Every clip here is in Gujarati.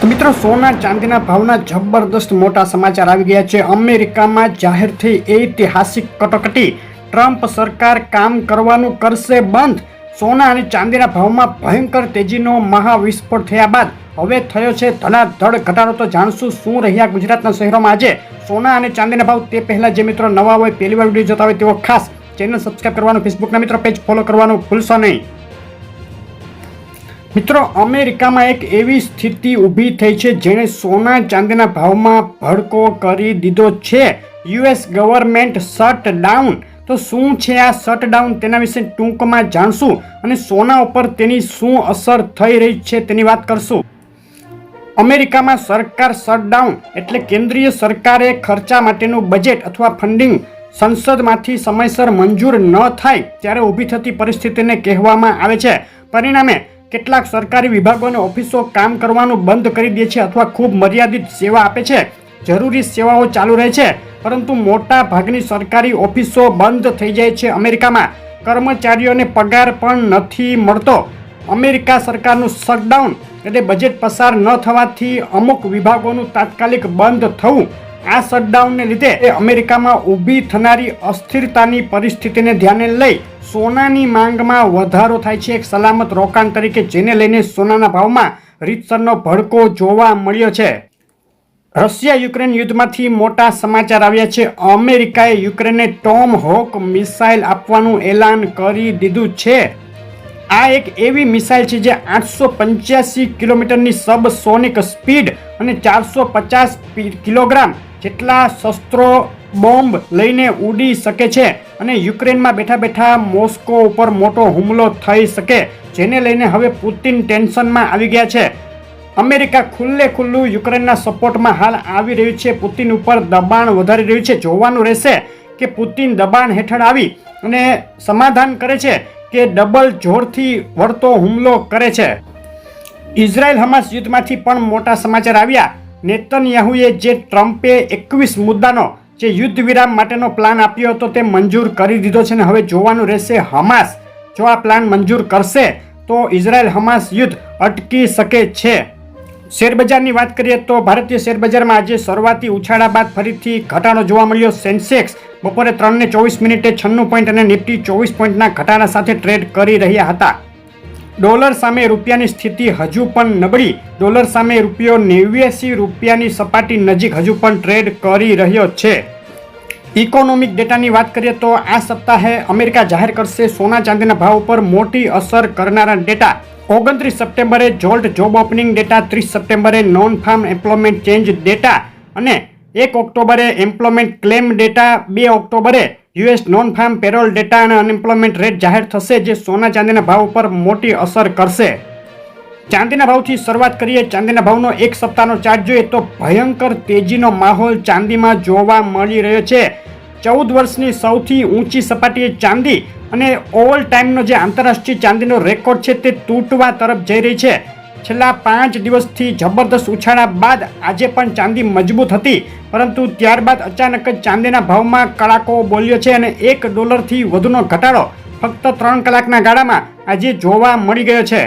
તો મિત્રો, સોના ચાંદીના ભાવના જબરદસ્ત મોટા સમાચાર આવી ગયા છે. અમેરિકામાં જાહેર થઈ ઐતિહાસિક કટોકટી. ટ્રમ્પ સરકાર કામ કરવાનું કરશે બંધ. સોના અને ચાંદીના ભાવમાં ભયંકર તેજીનો મહાવિસ્ફોટ થયા બાદ હવે થયો છે ધડાધડ ઘટાડો. તો જાણશું શું રહ્યા ગુજરાતના શહેરોમાં આજે સોના અને ચાંદીના ભાવ. તે પહેલા જે મિત્રો નવા હોય, પહેલી વાર વિડીયો જોતા હોય તેઓ ખાસ ચેનલ સબસ્ક્રાઇબ કરવાનું, ફેસબુકના મિત્રો પેજ ફોલો કરવાનું ભૂલશો નહીં. મિત્રો, અમેરિકામાં એક એવી સ્થિતિ ઊભી થઈ છે જેણે સોના ચાંદીના ભાવમાં ભડકો કરી દીધો છે. US government shutdown. તો શું છે આ શટડાઉન, તેના વિશે ટૂંકમાં જાણશું અને સોના ઉપર તેની શું અસર થઈ રહી છે તેની વાત કરશું. અમેરિકામાં સરકાર શટડાઉન એટલે કેન્દ્રીય સરકારે ખર્ચા માટેનું બજેટ અથવા ફંડિંગ સંસદમાંથી સમયસર મંજૂર ન થાય ત્યારે ઊભી થતી પરિસ્થિતિને કહેવામાં આવે છે. પરિણામે કેટલાક સરકારી વિભાગો અને ઓફિસો કામ કરવાનું બંધ કરી દે છે અથવા ખૂબ મર્યાદિત સેવા આપે છે. જરૂરી સેવાઓ ચાલુ રહે છે, પરંતુ મોટા ભાગની સરકારી ઓફિસો બંધ થઈ જાય છે. અમેરિકામાં કર્મચારીઓને પગાર પણ નથી મળતો. અમેરિકા સરકારનું શટડાઉન એટલે બજેટ પસાર ન થવાથી અમુક વિભાગોનું તાત્કાલિક બંધ થવું. આ શટડાઉનને લીધે અમેરિકામાં ઊભી થનારી અસ્થિરતાની પરિસ્થિતિને ધ્યાને લઈ સોનાની માંગમાં વધારો થાય છે. એક સલામત રોકાણ તરીકે જેને લઈને સોનાના ભાવમાં રીતસરનો ભડકો જોવા મળ્યો છે. રશિયા યુક્રેન યુદ્ધમાંથી મોટા સમાચાર આવ્યા છે. અમેરિકાએ યુક્રેનને ટોમહોક મિસાઇલ આપવાનું એલાન કરી દીધું છે. આ એક એવી મિસાઇલ છે જે 885 કિલોમીટરની સબસોનિક સ્પીડ અને 450 કિલોગ્રામ જેટલા શસ્ત્રો બોમ્બ લઈને ઉડી શકે છે અને યુક્રેનમાં બેઠા બેઠા મોસ્કો ઉપર મોટો હુમલો થઈ શકે, જેને લઈને હવે પુતિન ટેન્શનમાં આવી ગયા છે. અમેરિકા ખુલ્લું યુક્રેનના સપોર્ટમાં હાલ આવી રહ્યું છે. પુતિન ઉપર દબાણ વધારી રહ્યું છે. જોવાનું રહેશે કે પુતિન દબાણ હેઠળ આવી અને સમાધાન કરે છે કે ડબલ જોરથી વળતો હુમલો કરે છે. ઇઝરાયલ હમાસ યુદ્ધમાંથી પણ મોટા સમાચાર આવ્યા. નેતન્યાહુએ જે ટ્રમ્પે 21 મુદ્દાનો જે યુદ્ધ વિરામ માટેનો પ્લાન આપ્યો હતો તે મંજૂર કરી દીધો છે અને હવે જોવાનું રહેશે હમાસ જો આ પ્લાન મંજૂર કરશે તો ઇઝરાયલ હમાસ યુદ્ધ અટકી શકે છે. શેરબજારની વાત કરીએ તો ભારતીય શેરબજારમાં આજે શરૂઆતી ઉછાળા બાદ ફરીથી ઘટાડો જોવા મળ્યો. સેન્સેક્સ બપોરે 3:24 96 પોઈન્ટ અને નિફ્ટી 24 પોઈન્ટના ઘટાડા સાથે ટ્રેડ કરી રહ્યા હતા. ડોલર સામે રૂપિયાની સ્થિતિ હજુ પણ નબળી. ડોલર સામે રૂપિયો 89 રૂપિયાની સપાટી નજીક હજુ પણ ટ્રેડ કરી રહ્યો છે. ઇકોનોમિક ડેટાની વાત કરીએ તો આ સપ્તાહે અમેરિકા જાહેર કરશે સોના ચાંદીના ભાવ ઉપર મોટી અસર કરનારા ડેટા. 29 સપ્ટેમ્બરે જોલ્ટ જોબ ઓપનિંગ ડેટા, 30 સપ્ટેમ્બરે non farm employment change data અને 1 ઓક્ટોબરે એમ્પ્લોયમેન્ટ ક્લેમ ડેટા, 2 ઓક્ટોબરે US non farm payroll data અને અનએમ્પ્લોયમેન્ટ રેટ જાહેર થશે, જે સોના ચાંદીના ભાવ ઉપર મોટી અસર કરશે. ચાંદીના ભાવથી શરૂઆત કરીએ. ચાંદીના ભાવનો એક સપ્તાહનો ચાર્ટ જોઈએ તો ભયંકર તેજીનો માહોલ ચાંદીમાં જોવા મળી રહ્યો છે. 14 વર્ષની સૌથી ઊંચી સપાટીએ ચાંદી અને ઓલ ટાઈમનો જે આંતરરાષ્ટ્રીય ચાંદીનો રેકોર્ડ છે તે તૂટવા તરફ જઈ રહી છે. છેલ્લા 5 દિવસથી જબરદસ્ત ઉછાળા બાદ આજે પણ ચાંદી મજબૂત હતી, પરંતુ ત્યારબાદ અચાનક જ ચાંદીના ભાવમાં કડાકો બોલ્યો છે અને $1થી વધુનો ઘટાડો ફક્ત 3 કલાકના ગાળામાં આજે જોવા મળી ગયો છે.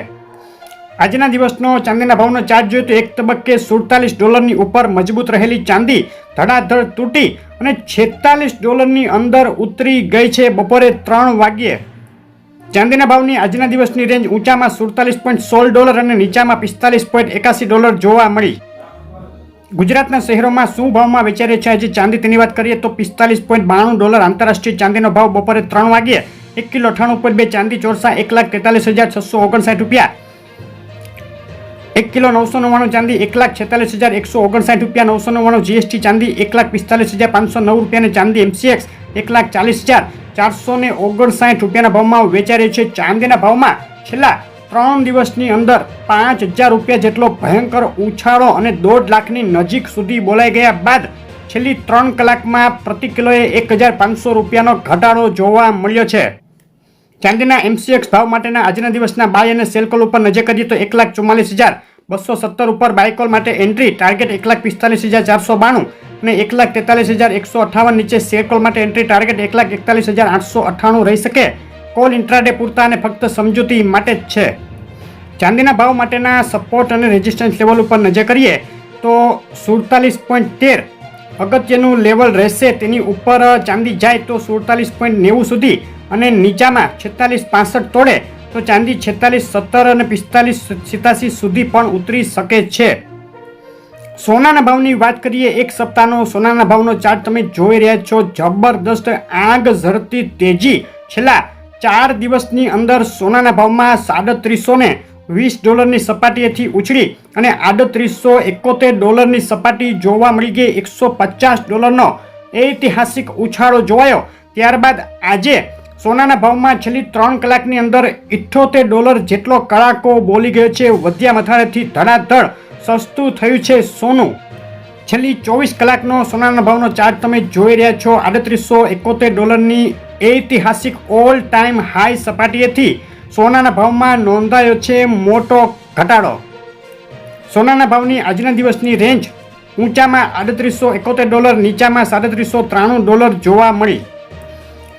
આજના દિવસનો ચાંદીના ભાવનો ચાર્ટ જોઈએ તો એક તબક્કે $47 ઉપર મજબૂત રહેલી ચાંદી ધડાધડ તૂટી અને $46 અંદર ઉતરી ગઈ છે. બપોરે 3 વાગ્યે ચાંદીના ભાવની આજના દિવસની રેન્જ ઊંચામાં $47.16 અને નીચામાં $45.81 જોવા મળી. ગુજરાતના શહેરોમાં શું ભાવમાં વેચાઈ રહી છે આજે ચાંદી તેની વાત કરીએ તો $45.92 આંતરરાષ્ટ્રીય ચાંદીનો ભાવ બપોરે 3 વાગ્યે. 1 કિલો 98.2 ચાંદી ચોરસા 1,43,659 રૂપિયા. 1 કિલો 999 ચાંદી 1,46,159 રૂપિયા. 999 જીએસટી ચાંદી 1,45,509 રૂપિયા અને ચાંદી MCX 1,40,459 રૂપિયાના ભાવમાં વેચાઈ રહી છે. ચાંદીના ભાવમાં છેલ્લા 3 દિવસની અંદર 5,000 રૂપિયા જેટલો ભયંકર ઉછાળો અને 1.5 લાખની નજીક સુધી બોલાઈ ગયા બાદ છેલ્લી 3 કલાકમાં પ્રતિ કિલોએ 1,500 રૂપિયાનો ઘટાડો જોવા મળ્યો છે. ચાંદીના MCX ભાવ માટેના આજના દિવસના બાય અને સેલ કોલ ઉપર નજર કરીએ તો 1,44,217 ઉપર બાય કોલ માટે એન્ટ્રી, ટાર્ગેટ 1,45,492 અને 1,43,158 નીચે સેલ કોલ માટે એન્ટ્રી, ટાર્ગેટ 1,41,898 રહી શકે. કોલ ઇન્ટ્રાડે પૂરતા અને ફક્ત સમજૂતી માટે જ છે. ચાંદીના ભાવ માટેના સપોર્ટ અને રેઝિસ્ટન્સ લેવલ ઉપર નજર કરીએ તો 47.13 અગત્યનું લેવલ રહેશે. તેની ઉપર ચાંદી જાય તો 47.90 સુધી અને નીચામાં 46.65 તોડે તો ચાંદી 46.17 અને 45.87 સુધી પણ ઉતરી શકે છે. સોનાના ભાવની વાત કરીએ, એક સપ્તાહનો સોનાના ભાવનો ચાર્ટ તમે જોઈ રહ્યા છો. જબરદસ્ત આગ ઝરતી તેજી છેલ્લા 4 દિવસની અંદર સોનાના ભાવમાં $3720 સપાટીએથી ઉછળી અને $3871 સપાટી જોવા મળી ગઈ. $150નો ઐતિહાસિક ઉછાળો જોવાયો. ત્યારબાદ આજે સોનાના ભાવમાં છેલ્લી 3 કલાકની અંદર $78 જેટલો કડાકો બોલી ગયો છે. વધ્યા મથાળેથી ધડાધડ સસ્તું થયું છે સોનું. છેલ્લી 24 કલાકનો સોનાના ભાવનો ચાર્ટ તમે જોઈ રહ્યા છો. $3871ની ઐતિહાસિક ઓલ ટાઈમ હાઈ સપાટીએથી સોનાના ભાવમાં નોંધાયો છે મોટો ઘટાડો. સોનાના ભાવની આજના દિવસની રેન્જ ઊંચામાં $3871, નીચામાં $3793 જોવા મળી.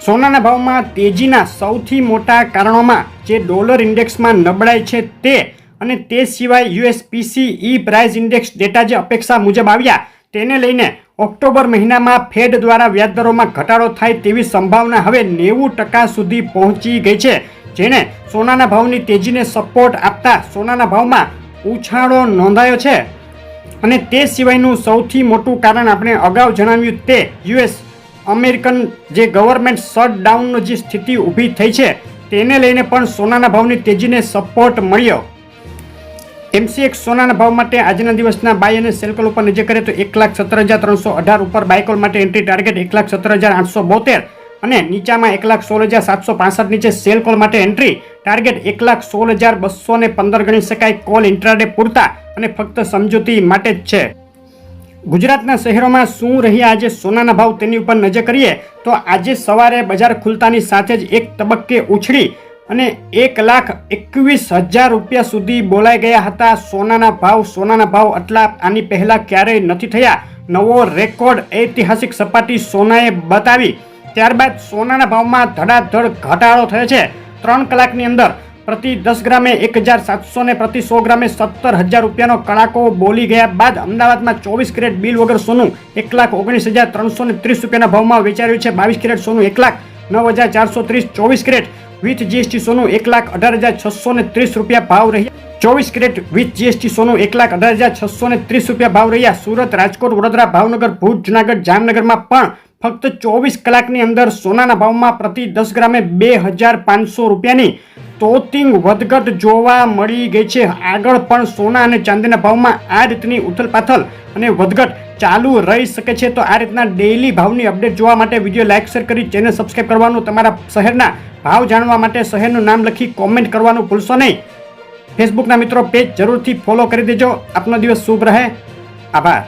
સોનાના ભાવમાં તેજીના સૌથી મોટા કારણોમાં જે ડોલર ઇન્ડેક્સમાં નબળાઈ છે તે અને તે સિવાય USPCE પ્રાઇસ ઇન્ડેક્સ ડેટા જે અપેક્ષા મુજબ આવ્યા તેને લઈને ઓક્ટોબર મહિનામાં ફેડ દ્વારા વ્યાજદરોમાં ઘટાડો થાય તેવી સંભાવના હવે 90% સુધી પહોંચી ગઈ છે, જેણે સોનાના ભાવની તેજીને સપોર્ટ આપતા સોનાના ભાવમાં ઉછાળો નોંધાયો છે. અને તે સિવાયનું સૌથી મોટું કારણ આપણે અગાઉ જણાવ્યું તે અમેરિકન જે ગવર્મેન્ટ શટડાઉનનો જે સ્થિતિ ઊભી થઈ છે તેને લઈને પણ સોનાના ભાવની તેજીને સપોર્ટ મળ્યો. MCX સોનાના ભાવ માટે આજના દિવસના બાય અને સેલ કોલ ઉપર નજર કરીએ તો 1,17,318 ઉપર બાય કોલ માટે એન્ટ્રી ટાર્ગેટ 1,17,872 અને નીચામાં 1,16,765 નીચે સેલ કોલ માટે એન્ટ્રી ટાર્ગેટ 1,16,215 ગણી શકાય. કોલ ઇન્ટ્રાડે પૂરતા અને ફક્ત સમજૂતી માટે જ છે. ગુજરાતના શહેરોમાં શું રહ્યા આજે સોનાના ભાવ તેની ઉપર નજર કરીએ તો આજે સવારે બજાર ખુલતાની સાથે જ એક તબક્કે ઉછળી અને 1,21,000 રૂપિયા સુધી બોલાઈ ગયા હતા સોનાના ભાવ આટલા આની પહેલા ક્યારેય નથી થયા. નવો રેકોર્ડ ઐતિહાસિક સપાટી સોનાએ બતાવી. ત્યારબાદ સોનાના ભાવમાં ધડાધડ ઘટાડો થયો છે. 3 કલાકની અંદર પ્રતિ 10 ગ્રામે 1,700 ને પ્રતિ 100 ગ્રામે 17,000 રૂપિયાનો કડાકો બોલી ગયા બાદ અમદાવાદમાં 24 કેરેટ બિલ વગર સોનું 1,19,330 રૂપિયાના ભાવમાં વેચાયું છે. 22 કેરેટ સોનું 1,09,430, 24 કેરેટ વિથ GST સોનું 1,18,630 રૂપિયા ભાવ રહ્યા. 24 કેરેટ વિથ GST સોનું 1,18,630 રૂપિયા ભાવ રહ્યા. સુરત, રાજકોટ, વડોદરા, ભાવનગર, ભુજ, જુનાગઢ, જામનગરમાં પણ ફક્ત 24 કલાકની અંદર સોનાના ભાવમાં પ્રતિ 10 ગ્રામે 2,500 રૂપિયાની તોતિંગ વધઘટ જોવા મળી ગઈ છે. આગળ પણ સોના અને ચાંદીના ભાવમાં આ રીતની ઉથલપાથલ અને વધઘટ ચાલુ રહી શકે છે. તો આ રીતના ડેઇલી ભાવની અપડેટ જોવા માટે વિડીયો લાઇક શેર કરી ચેનલ સબસ્ક્રાઈબ કરવાનું, તમારા શહેરના ભાવ જાણવા માટે શહેરનું નામ લખી કોમેન્ટ કરવાનું ભૂલશો નહીં. ફેસબુકના મિત્રો પેજ જરૂરથી ફોલો કરી દેજો. આપનો દિવસ શુભ રહે. આભાર.